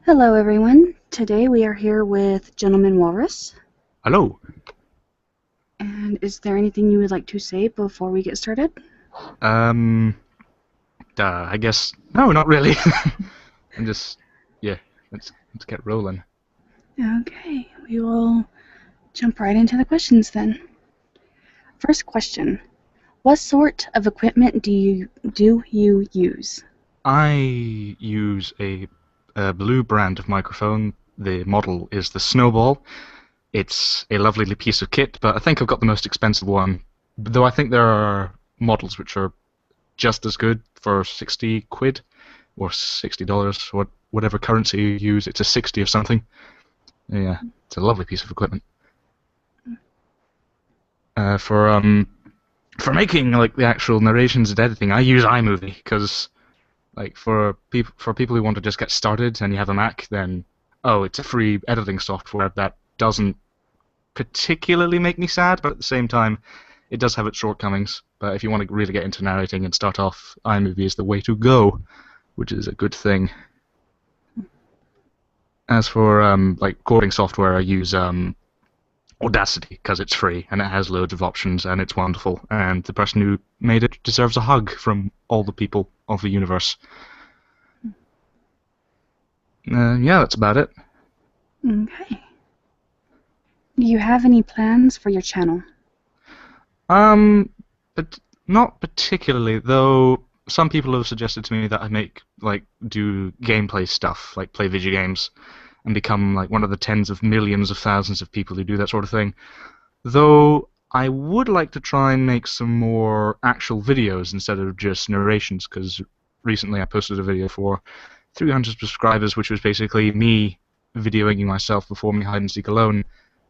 Hello, everyone. Today we are here with GentlemanWalrus. Hello. And is there anything you would like to say before we get started? Um, I guess no, not really. I'm just, yeah. Let's get rolling. Okay, we will jump right into the questions then. First question: what sort of equipment do you use? I use a blue brand of microphone. The model is the Snowball. It's a lovely piece of kit, but I think I've got the most expensive one. Though I think there are models which are just as good for 60 quid or $60, whatever currency you use. It's a 60 or something. Yeah, it's a lovely piece of equipment. For making like the actual narrations and editing, I use iMovie because like for people who want to just get started and you have a Mac, then it's a free editing software that doesn't particularly make me sad, but at the same time, it does have its shortcomings. But if you want to really get into narrating and start off, iMovie is the way to go, which is a good thing. As for like recording software, I use Audacity because it's free and it has loads of options and it's wonderful, and the person who made it deserves a hug from all the people of the universe. Yeah, that's about it. Okay. Do you have any plans for your channel? But not particularly, though some people have suggested to me that I do gameplay stuff, like play video games, and become like one of the tens of millions of thousands of people who do that sort of thing. Though I would like to try and make some more actual videos instead of just narrations, because recently I posted a video for 300 subscribers, which was basically me videoing myself performing hide and seek alone,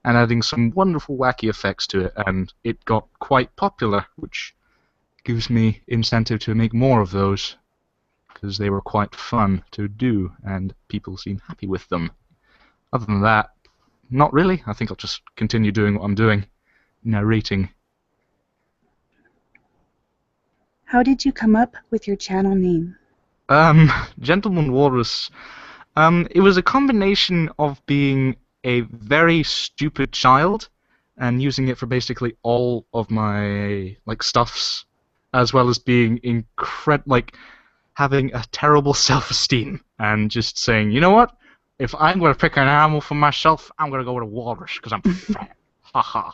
and adding some wonderful wacky effects to it, and it got quite popular, which gives me incentive to make more of those, because they were quite fun to do, and people seem happy with them. Other than that, not really. I think I'll just continue doing what I'm doing, narrating. How did you come up with your channel name? GentlemanWalrus. It was a combination of being a very stupid child and using it for basically all of my like stuffs, as well as being having a terrible self-esteem and just saying, you know what? If I'm going to pick an animal for myself, I'm going to go with a walrus because I'm fat. Haha.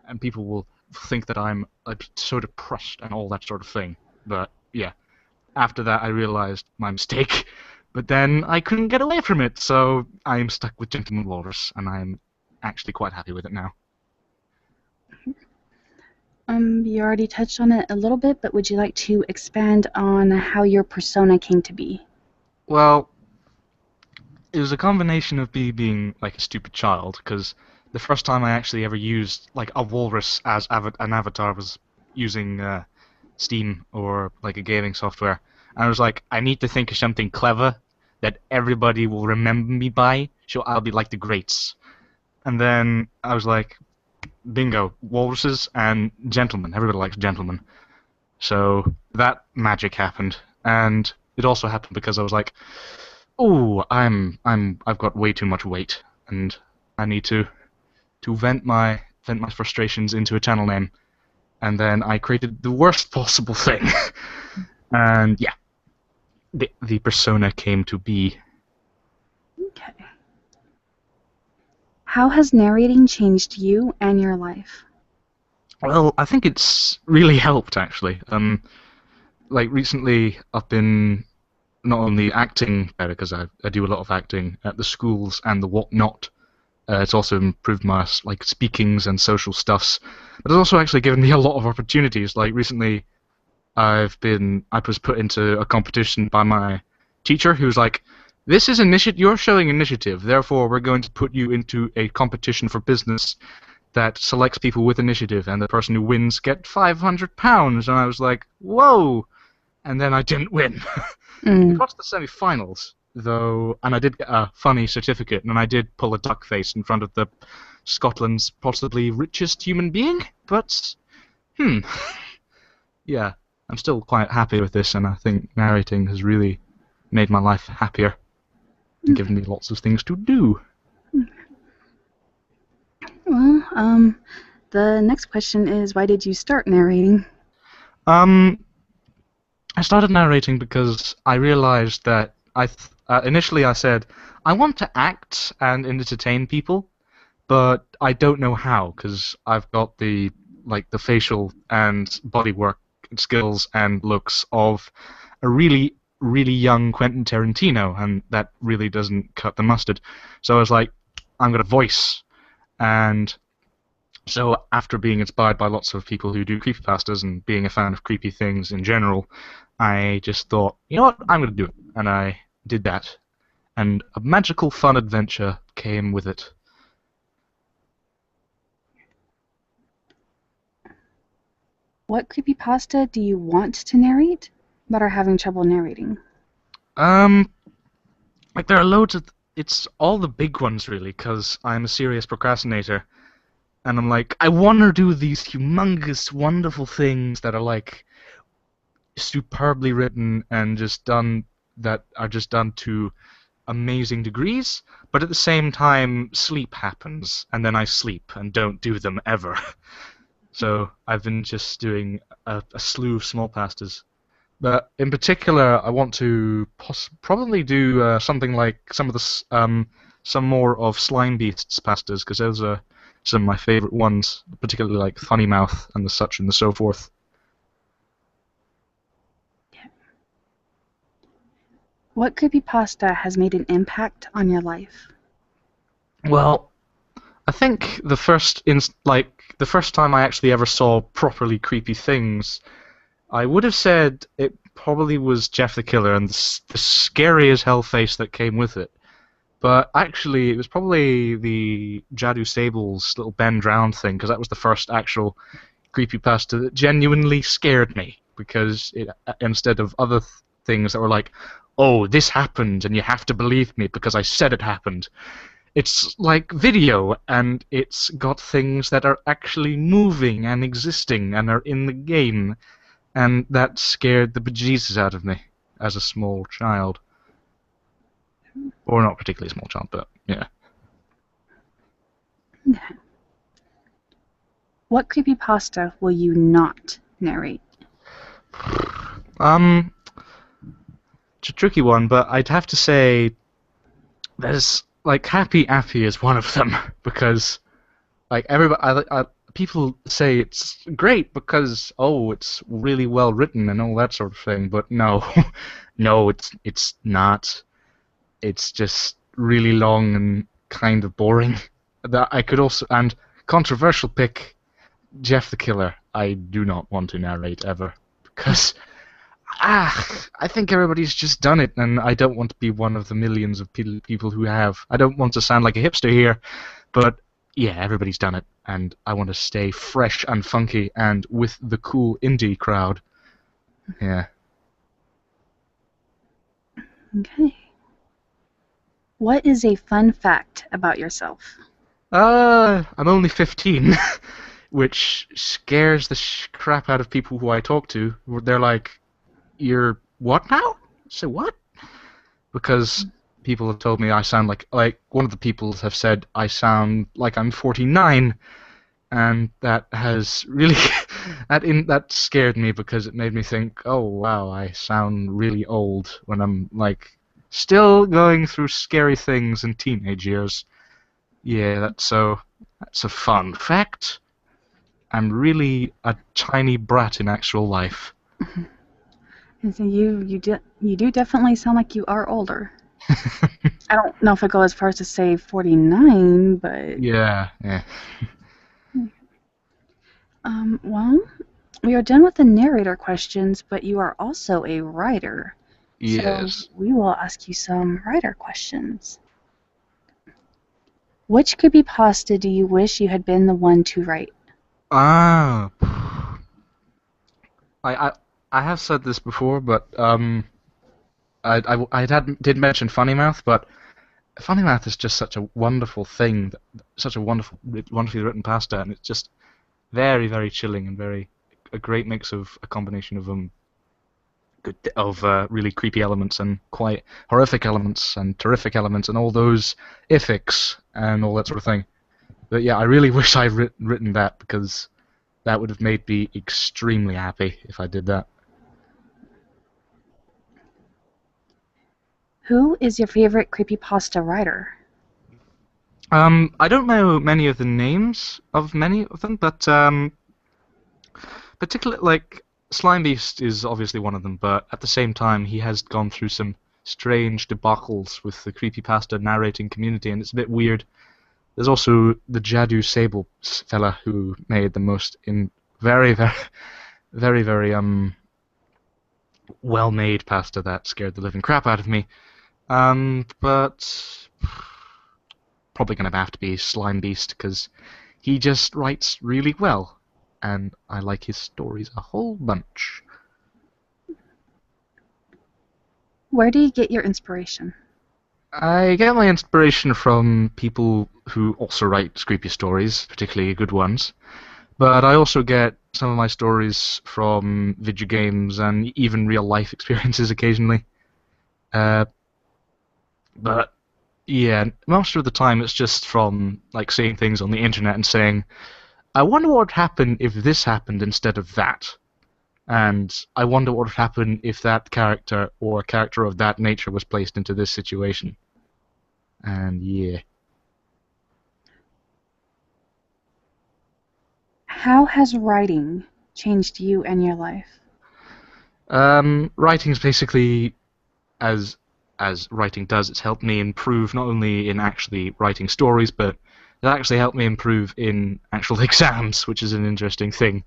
And people will think that I'm so depressed and all that sort of thing. But yeah, after that I realized my mistake. But then I couldn't get away from it, so I'm stuck with GentlemanWalrus, and I'm actually quite happy with it now. You already touched on it a little bit, but would you like to expand on how your persona came to be? Well, it was a combination of me being like a stupid child, because the first time I actually ever used like a walrus as an avatar was using Steam or like a gaming software. And I was like, I need to think of something clever that everybody will remember me by, so I'll be like the greats. And then I was like, bingo, walruses and gentlemen. Everybody likes gentlemen. So that magic happened, and it also happened because I was like, oh, I've got way too much weight, and I need to vent my frustrations into a channel name. And then I created the worst possible thing, and yeah, the persona came to be. Okay. How has narrating changed you and your life? Well, I think it's really helped actually. Like recently, I've been not only acting better because I do a lot of acting at the schools and the whatnot. It's also improved my like speakings and social stuffs, but it's also actually given me a lot of opportunities. Like recently, I was put into a competition by my teacher, who's like, "This is you're showing initiative. Therefore, we're going to put you into a competition for business that selects people with initiative, and the person who wins get £500." And I was like, "Whoa!" And then I didn't win. I got to the semi-finals, though, and I did get a funny certificate, and I did pull a duck face in front of the Scotland's possibly richest human being. But, yeah, I'm still quite happy with this, and I think narrating has really made my life happier. and given me lots of things to do. Well, the next question is, why did you start narrating? Um, I started narrating because I realized that initially I said I want to act and entertain people, but I don't know how because I've got the facial and body work skills and looks of a really young Quentin Tarantino, and that really doesn't cut the mustard. So I was like, I'm gonna voice, and so after being inspired by lots of people who do creepypastas and being a fan of creepy things in general, I just thought, you know what, I'm gonna do it, and I did that, and a magical fun adventure came with it. What creepypasta do you want to narrate, but are having trouble narrating? Um, like there are loads of. It's all the big ones really, because I'm a serious procrastinator, and I'm like, I want to do these humongous, wonderful things that are like superbly written and just done that are just done to amazing degrees, but at the same time, sleep happens, and then I sleep and don't do them ever. So I've been just doing a slew of small pastas. But in particular, I want to probably do something like some more of Slime Beast's pastas because those are some of my favorite ones, particularly like Funny Mouth and the such and the so forth. What creepypasta has made an impact on your life? Well, I think the first time I actually ever saw properly creepy things, I would have said it probably was Jeff the Killer and the scary as hell face that came with it. But actually, it was probably the Jadu Sable's little Ben Drowned thing, because that was the first actual creepypasta that genuinely scared me. Because instead of other things that were like, oh, this happened and you have to believe me because I said it happened, it's like video and it's got things that are actually moving and existing and are in the game. And that scared the bejesus out of me as a small child. Or not particularly small child, but yeah. What creepypasta will you not narrate? Um, it's a tricky one, but I'd have to say there's like Happy Appy is one of them because like people say it's great because oh it's really well written and all that sort of thing, but no, no, it's not. It's just really long and kind of boring. That I could also and controversial pick Jeff the Killer. I do not want to narrate ever because I think everybody's just done it, and I don't want to be one of the millions of people who have. I don't want to sound like a hipster here, but yeah, everybody's done it, and I want to stay fresh and funky and with the cool indie crowd. Yeah. Okay. What is a fun fact about yourself? I'm only 15, which scares the crap out of people who I talk to. They're like, "You're what now?" So what? Because people have told me I sound like one of the people have said I sound like I'm 49, and that has really that scared me because it made me think, oh wow, I sound really old when I'm like still going through scary things in teenage years. Yeah, that's a fun fact. I'm really a tiny brat in actual life. And so you do definitely sound like you are older. I don't know if I go as far as to say 49, but Yeah, yeah. well, we are done with the narrator questions, but you are also a writer. So Yes. we will ask you some writer questions. Which creepypasta do you wish you had been the one to write? Ah. I, I I have said this before, but did mention Funny Mouth, but Funny Mouth is just such a wonderful thing, such a wonderfully written pasta, and it's just very, very chilling and very a great mix of a combination of really creepy elements and quite horrific elements and terrific elements and all those ifics and all that sort of thing. But yeah, I really wish I'd written that because that would have made me extremely happy if I did that. Who is your favorite creepypasta writer? I don't know many of the names of many of them, but particularly like Slime Beast is obviously one of them, but at the same time he has gone through some strange debacles with the creepypasta narrating community, and it's a bit weird. There's also the Jadu Sable fella who made the most in very well-made pasta that scared the living crap out of me. But probably gonna have to be Slime Beast because he just writes really well, and I like his stories a whole bunch. Where do you get your inspiration? I get my inspiration from people who also write creepy stories, particularly good ones. But I also get some of my stories from video games and even real life experiences occasionally. Uh, but yeah, most of the time it's just from like seeing things on the internet and saying, I wonder what would happen if this happened instead of that. And I wonder what would happen if that character or a character of that nature was placed into this situation. And yeah. How has writing changed you and your life? Writing's basically as writing does, it's helped me improve not only in actually writing stories, but it actually helped me improve in actual exams, which is an interesting thing.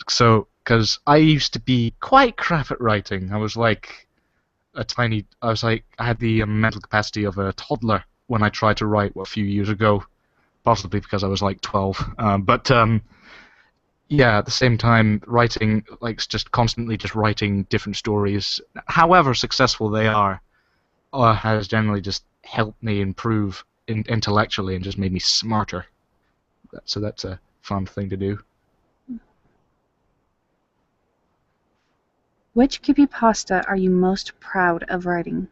So, because I used to be quite crap at writing, I had the mental capacity of a toddler when I tried to write a few years ago, possibly because I was like 12. Yeah, at the same time, writing, like just constantly just writing different stories, however successful they are, has generally just helped me improve intellectually and just made me smarter. So that's a fun thing to do. Which creepypasta are you most proud of writing?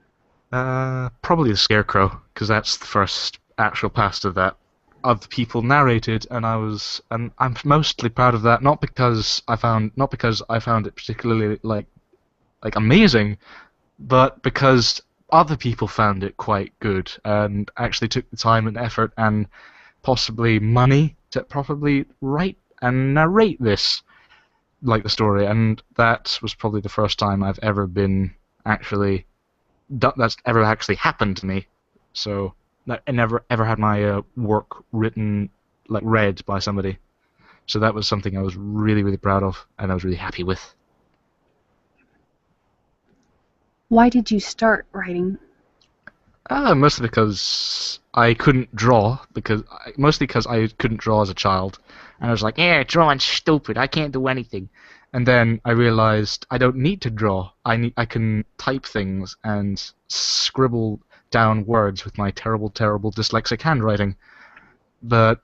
Probably the Scarecrow, because that's the first actual pasta that other people narrated, and I'm mostly proud of that, not because I found it particularly like amazing, but because other people found it quite good and actually took the time and effort and possibly money to properly write and narrate this, like the story, and that was probably the first time I've ever been actually that's ever actually happened to me. So I never ever had my work written like read by somebody. So that was something I was really proud of, and I was really happy with. Why did you start writing? Mostly because I couldn't draw, mostly because I couldn't draw as a child, and I was like, "Yeah, drawing's stupid. I can't do anything." And then I realized I don't need to draw. I can type things and scribble down words with my terrible dyslexic handwriting. But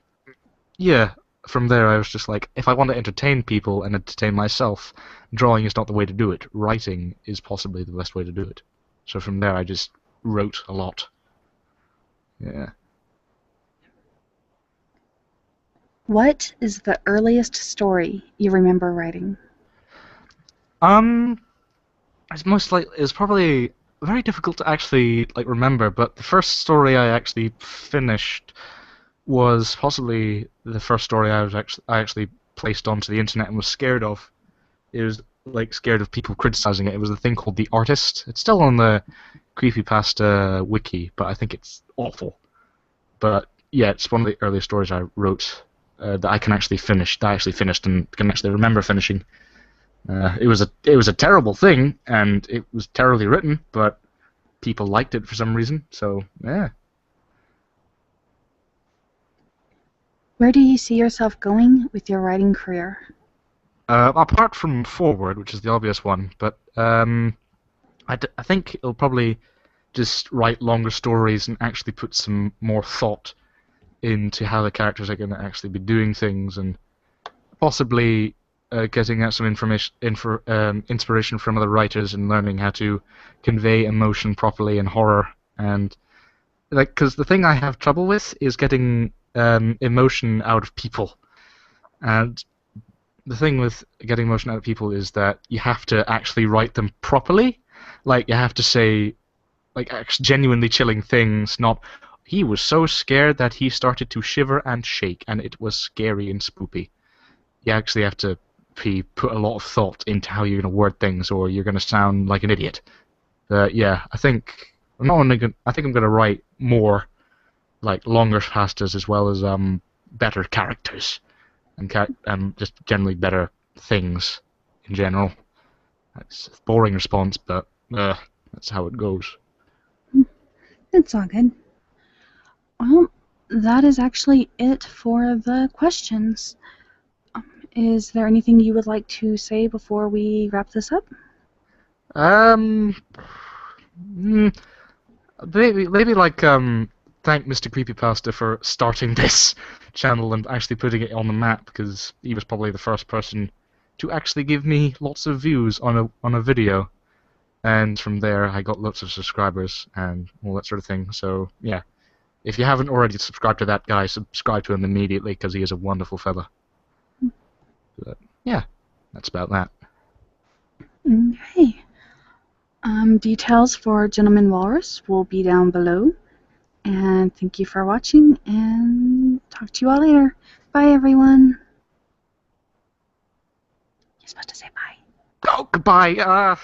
yeah, from there I was just like, if I want to entertain people and entertain myself, drawing is not the way to do it. Writing is possibly the best way to do it. So from there I just wrote a lot. Yeah. What is the earliest story you remember writing? Um, it's probably very difficult to actually like remember, but the first story I actually finished was possibly the first story I actually placed onto the internet and was scared of. It was like scared of people criticizing it. It was a thing called The Artist. It's still on the Creepypasta wiki, but I think it's awful. But yeah, it's one of the earliest stories I wrote that I can actually finish. That I actually finished and can actually remember finishing. It was a terrible thing, and it was terribly written, but people liked it for some reason. So yeah. Where do you see yourself going with your writing career? Apart from forward, which is the obvious one, but I think it'll probably just write longer stories and actually put some more thought into how the characters are going to actually be doing things, and possibly getting out some inspiration from other writers and learning how to convey emotion properly in horror. And like, because the thing I have trouble with is getting emotion out of people. And the thing with getting emotion out of people is that you have to actually write them properly. Like, you have to say like genuinely chilling things, not he was so scared that he started to shiver and shake, and it was scary and spoopy. You actually have to put a lot of thought into how you're going to word things, or you're going to sound like an idiot. Yeah, I think I'm not only I think I'm going to write more like longer pastas as well as better characters and just generally better things in general. That's a boring response, but that's how it goes. It's all good. Well, that is actually it for the questions. Is there anything you would like to say before we wrap this up? Um, mm, maybe like thank Mr. Creepypasta for starting this channel and actually putting it on the map, because he was probably the first person to actually give me lots of views on a video, and from there I got lots of subscribers and all that sort of thing. So yeah, if you haven't already subscribed to that guy, subscribe to him immediately because he is a wonderful fella. But yeah, that's about that. Okay. Details for Gentleman Walrus will be down below. And thank you for watching, and talk to you all later. Bye, everyone. You're supposed to say bye. Oh, goodbye.